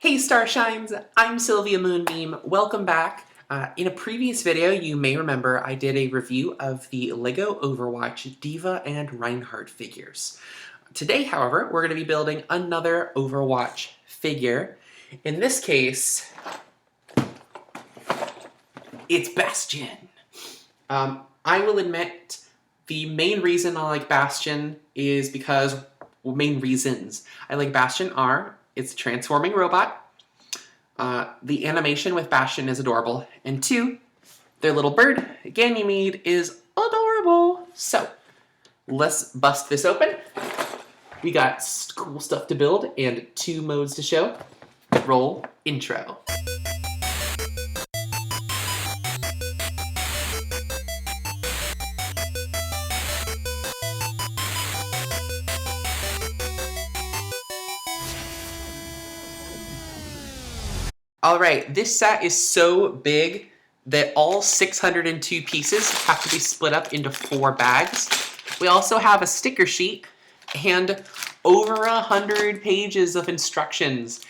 Hey Starshines, I'm Sylvia Moonbeam. Welcome back. In a previous video, you may remember I did a review of the LEGO Overwatch Diva and Reinhardt figures. Today, however, we're going to be building another Overwatch figure. In this case, it's Bastion. I will admit the main reason I like Bastion is because, well, main reasons I like Bastion are it's a transforming robot. The animation with Bastion is adorable. And two, their little bird, Ganymede, is adorable. So, let's bust this open. We got cool stuff to build and 2 modes to show. Roll intro. Alright, this set is so big that all 602 pieces have to be split up into 4 bags. We also have a sticker sheet and over 100 pages of instructions.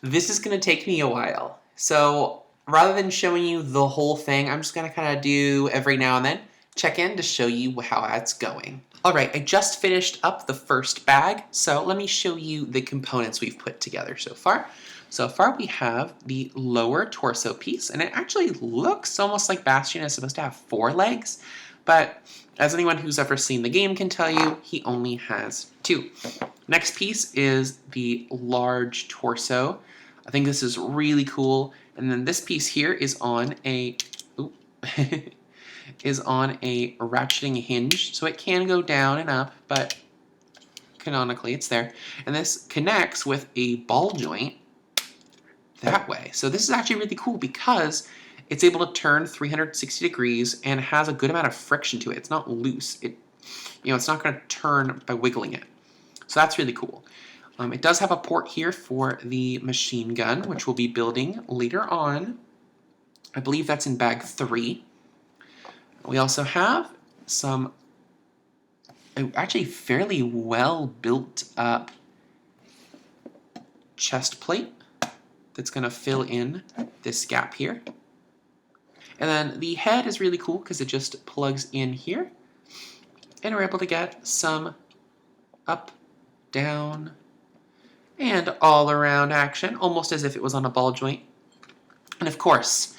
This is going to take me a while. So rather than showing you the whole thing, I'm just going to kind of do every now and then check in to show you how that's going. Alright, I just finished up the first bag, so let me show you the components we've put together so far. So far we have the lower torso piece, and it actually looks almost like Bastion is supposed to have 4 legs, but as anyone who's ever seen the game can tell you, he only has 2. Next piece is the large torso. I think this is really cool, and then this piece here is on a is on a ratcheting hinge, so it can go down and up, but canonically it's there. And this connects with a ball joint that way. So this is actually really cool because it's able to turn 360 degrees and has a good amount of friction to it. It's not loose. It's not going to turn by wiggling it. So that's really cool. It does have a port here for the machine gun, which we'll be building later on. I believe that's in bag 3. We also have some actually fairly well built up chest plate that's going to fill in this gap here. And then the head is really cool because it just plugs in here. And we're able to get some up, down, and all around action, almost as if it was on a ball joint. And of course,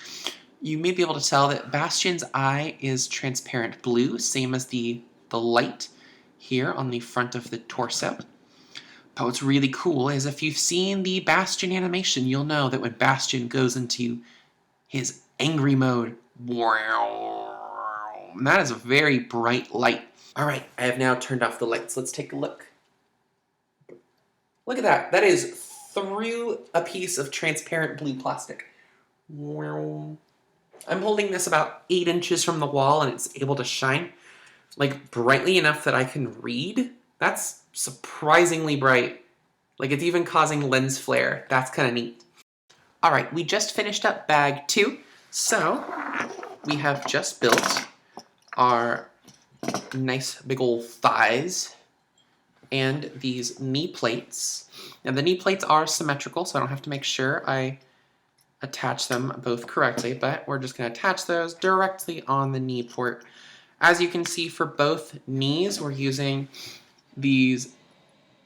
you may be able to tell that Bastion's eye is transparent blue, same as the light here on the front of the torso. But what's really cool is if you've seen the Bastion animation, you'll know that when Bastion goes into his angry mode, that is a very bright light. Alright, I have now turned off the lights. Let's take a look. Look at that. That is through a piece of transparent blue plastic. I'm holding this about 8 inches from the wall and it's able to shine like brightly enough that I can read. That's surprisingly bright. Like it's even causing lens flare. That's kind of neat. Alright, we just finished up bag 2. So we have just built our nice big old thighs and these knee plates. Now the knee plates are symmetrical, so I don't have to make sure I attach them both correctly, but we're just going to attach those directly on the knee port. As you can see, for both knees, we're using these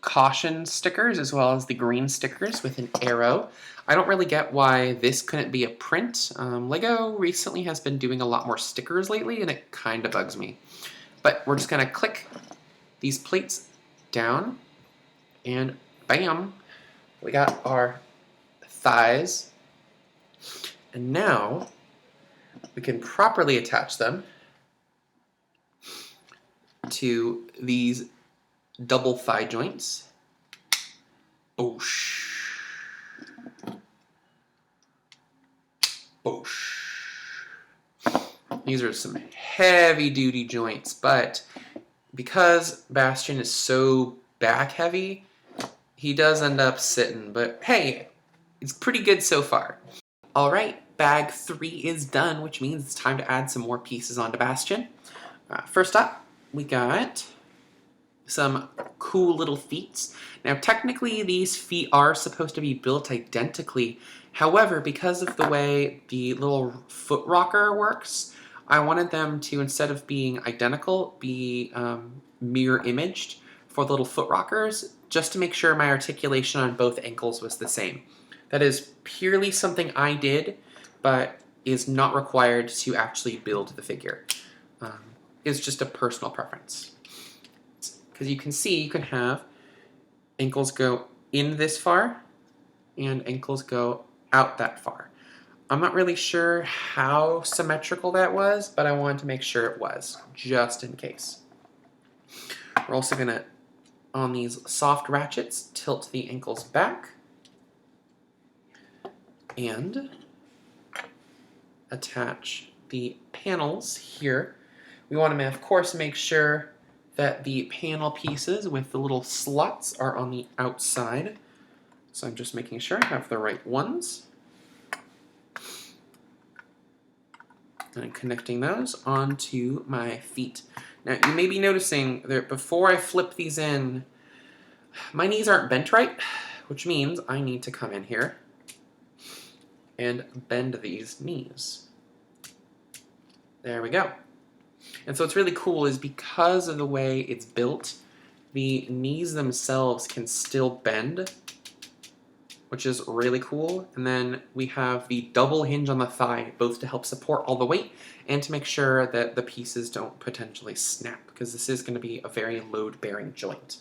caution stickers as well as the green stickers with an arrow. I don't really get why this couldn't be a print. LEGO recently has been doing a lot more stickers lately, and it kind of bugs me. But we're just going to click these plates down, and bam, we got our thighs. And now we can properly attach them to these double thigh joints. Boosh. Boosh. These are some heavy duty joints, but because Bastion is so back heavy, he does end up sitting, but hey, it's pretty good so far. Alright, bag 3 is done, which means it's time to add some more pieces onto Bastion. First up, we got some cool little feet. Now, technically, these feet are supposed to be built identically. However, because of the way the little foot rocker works, I wanted them to, instead of being identical, be mirror imaged for the little foot rockers, just to make sure my articulation on both ankles was the same. That is purely something I did, but is not required to actually build the figure. It's just a personal preference. Because you can see, you can have ankles go in this far, and ankles go out that far. I'm not really sure how symmetrical that was, but I wanted to make sure it was, just in case. We're also going to, on these soft ratchets, tilt the ankles back and attach the panels here. We want to, of course, make sure that the panel pieces with the little slots are on the outside. So I'm just making sure I have the right ones. And I'm connecting those onto my feet. Now, you may be noticing that before I flip these in, my knees aren't bent right, which means I need to come in here and bend these knees. There we go. And so what's really cool is because of the way it's built, the knees themselves can still bend, which is really cool. And then we have the double hinge on the thigh, both to help support all the weight and to make sure that the pieces don't potentially snap, because this is going to be a very load-bearing joint.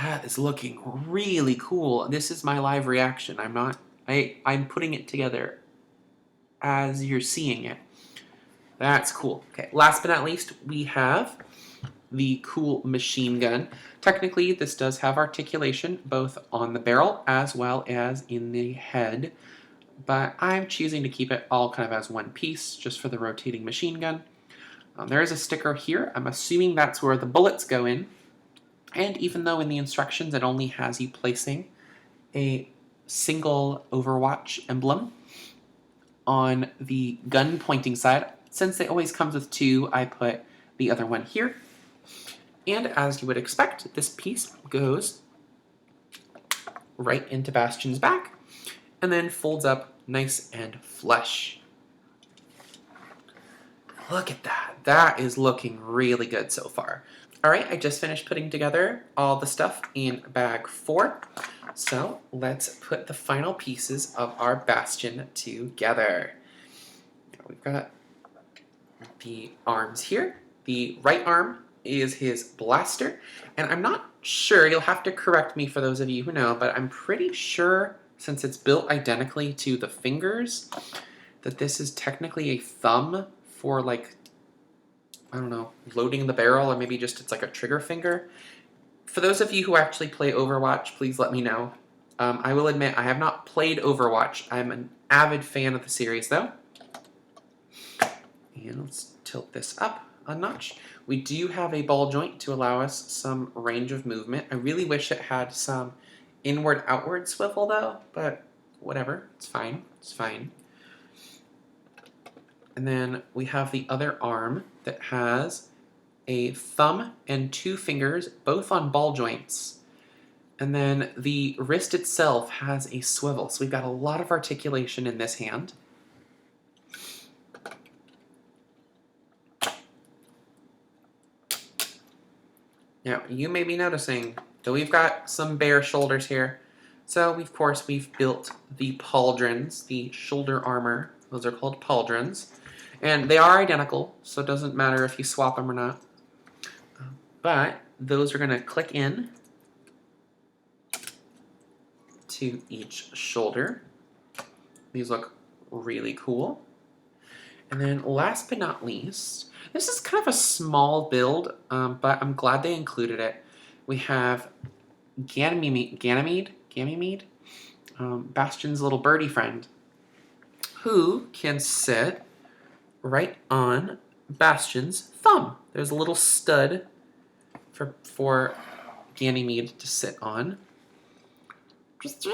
That is looking really cool. This is my live reaction. I'm putting it together as you're seeing it. That's cool. Okay, last but not least, we have the cool machine gun. Technically, this does have articulation both on the barrel as well as in the head, but I'm choosing to keep it all kind of as one piece just for the rotating machine gun. There is a sticker here. I'm assuming that's where the bullets go in, and even though in the instructions it only has you placing a single Overwatch emblem on the gun pointing side, since it always comes with two, I put the other one here. And as you would expect, this piece goes right into Bastion's back and then folds up nice and flush. Look at that. That is looking really good so far. All right, I just finished putting together all the stuff in bag 4. So let's put the final pieces of our Bastion together. We've got the arms here. The right arm is his blaster, and I'm not sure, you'll have to correct me for those of you who know, but I'm pretty sure, since it's built identically to the fingers, that this is technically a thumb for, like, I don't know, loading the barrel, or maybe just it's like a trigger finger. For those of you who actually play Overwatch, please let me know. I will admit, I have not played Overwatch. I'm an avid fan of the series, though. And let's tilt this up a notch. We do have a ball joint to allow us some range of movement. I really wish it had some inward-outward swivel, though, but whatever. It's fine. It's fine. And then we have the other arm that has a thumb and 2 fingers, both on ball joints. And then the wrist itself has a swivel. So we've got a lot of articulation in this hand. Now, you may be noticing that we've got some bare shoulders here. So, of course, we've built the pauldrons, the shoulder armor. Those are called pauldrons. And they are identical, so it doesn't matter if you swap them or not. But those are going to click in to each shoulder. These look really cool. And then last but not least, this is kind of a small build, but I'm glad they included it. We have Ganymede, Bastion's little birdie friend, who can sit right on Bastion's thumb. There's a little stud for Ganymede to sit on. It's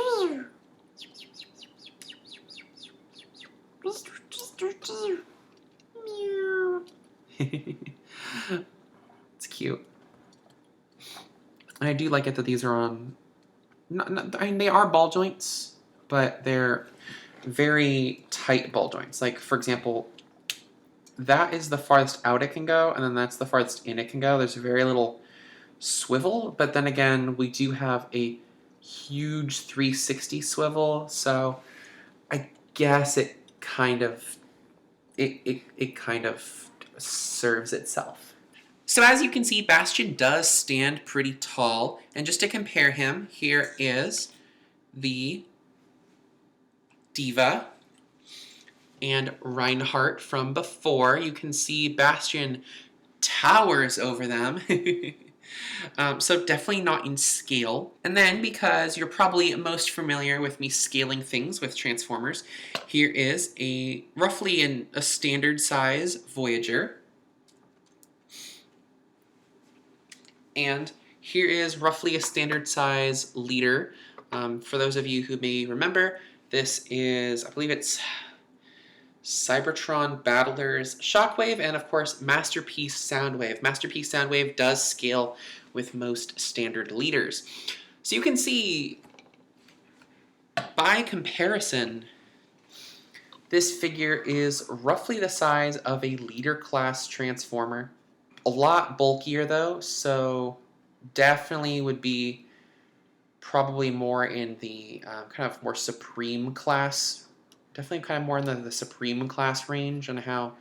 cute. I do like it that these are on, I mean, they are ball joints, but they're very tight ball joints. Like, for example, that is the farthest out it can go, and then that's the farthest in it can go. There's very little swivel, but then again, we do have a huge 360 swivel, so I guess it kind of it kind of serves itself. So as you can see, Bastion does stand pretty tall, and just to compare him, here is the Diva and Reinhardt from before. You can see Bastion towers over them. So definitely not in scale. And then, because you're probably most familiar with me scaling things with Transformers, here is a roughly a standard size Voyager. And here is roughly a standard size Leader. For those of you who may remember, this is, I believe it's Cybertron Battlers Shockwave, and of course Masterpiece Soundwave. Masterpiece Soundwave does scale with most standard leaders. So you can see, by comparison, this figure is roughly the size of a leader class Transformer. A lot bulkier though, so definitely would be probably more in the kind of more Supreme class. Definitely kind of more in the Supreme class range, and how,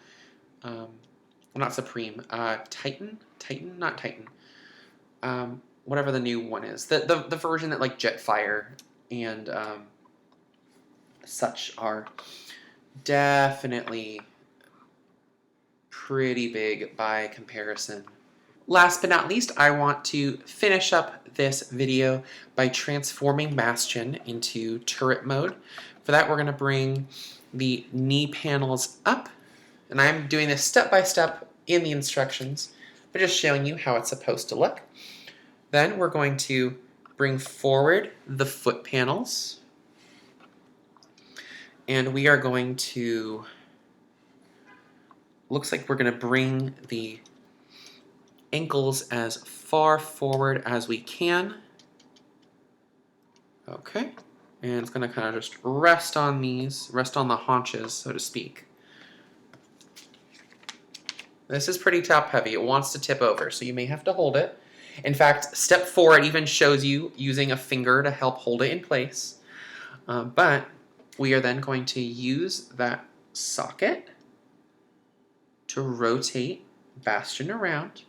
well, not Supreme, Titan, not Titan, whatever the new one is, the version that like Jetfire and such are definitely pretty big by comparison. Last but not least, I want to finish up this video by transforming Bastion into turret mode. For that, we're going to bring the knee panels up, and I'm doing this step by step in the instructions, but just showing you how it's supposed to look. Then we're going to bring forward the foot panels, and we are going to, looks like we're going to bring the ankles as far forward as we can. Okay. And it's going to kind of just rest on these, rest on the haunches, so to speak. This is pretty top heavy. It wants to tip over, so you may have to hold it. In fact, step 4, it even shows you using a finger to help hold it in place. But we are then going to use that socket to rotate Bastion around.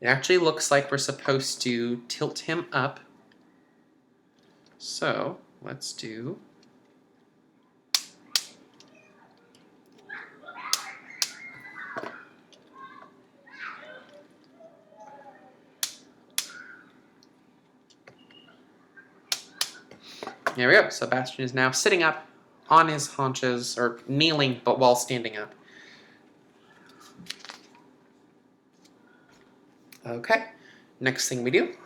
It actually looks like we're supposed to tilt him up. So let's do there we go. So Bastion is now sitting up on his haunches, or kneeling, but while standing up. Okay, next thing we do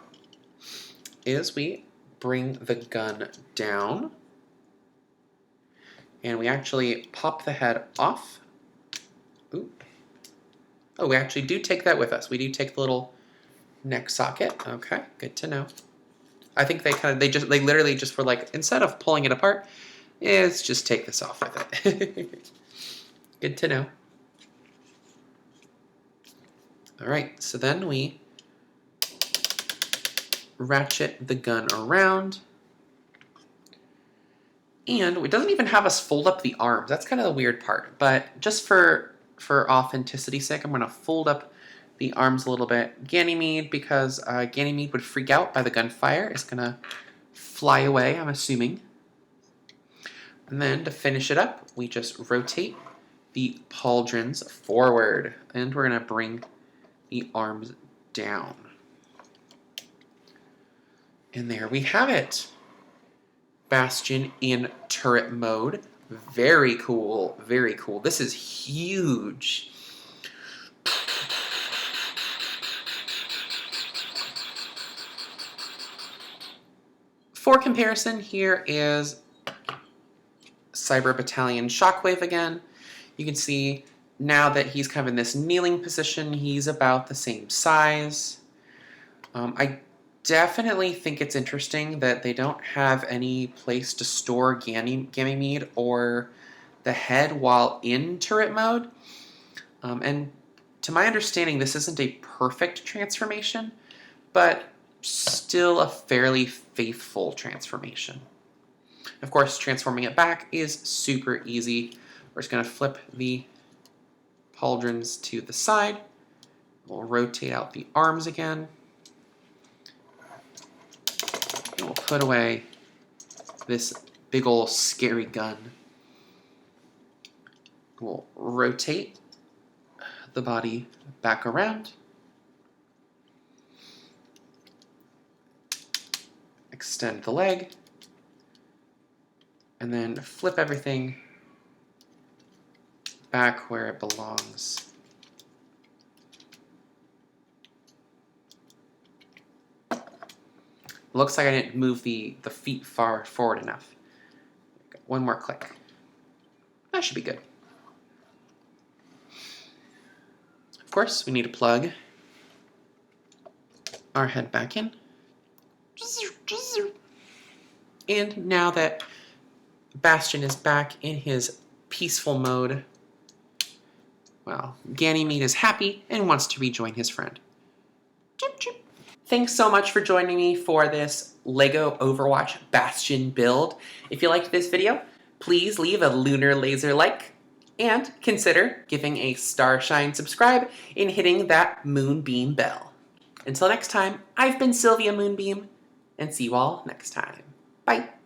is we bring the gun down, and we actually pop the head off. Ooh. Oh, we actually do take that with us. We do take the little neck socket. Okay, good to know. I think they literally just were like, instead of pulling it apart, let's just take this off with it. Good to know. All right, so then we ratchet the gun around, and it doesn't even have us fold up the arms. That's kind of the weird part, but just for authenticity's sake, I'm going to fold up the arms a little bit. Ganymede, because Ganymede would freak out by the gunfire, is going to fly away, I'm assuming. And then to finish it up, we just rotate the pauldrons forward, and we're going to bring the arms down. And there we have it. Bastion in turret mode. Very cool, very cool. This is huge. For comparison, here is Cyber Battalion Shockwave again. You can see now that he's kind of in this kneeling position, he's about the same size. I definitely think it's interesting that they don't have any place to store Ganymede or the head while in turret mode. And to my understanding, this isn't a perfect transformation, but still a fairly faithful transformation. Of course, transforming it back is super easy. We're just going to flip the pauldrons to the side. We'll rotate out the arms again. And we'll put away this big ol' scary gun. We'll rotate the body back around. Extend the leg. And then flip everything back where it belongs. Looks like I didn't move the feet far forward enough. One more click. That should be good. Of course, we need to plug our head back in. And now that Bastion is back in his peaceful mode, well, Ganymede is happy and wants to rejoin his friend. Chip, chip. Thanks so much for joining me for this LEGO Overwatch Bastion build. If you liked this video, please leave a Lunar Laser Like and consider giving a Starshine subscribe and hitting that Moonbeam bell. Until next time, I've been Sylvia Moonbeam, and see you all next time. Bye!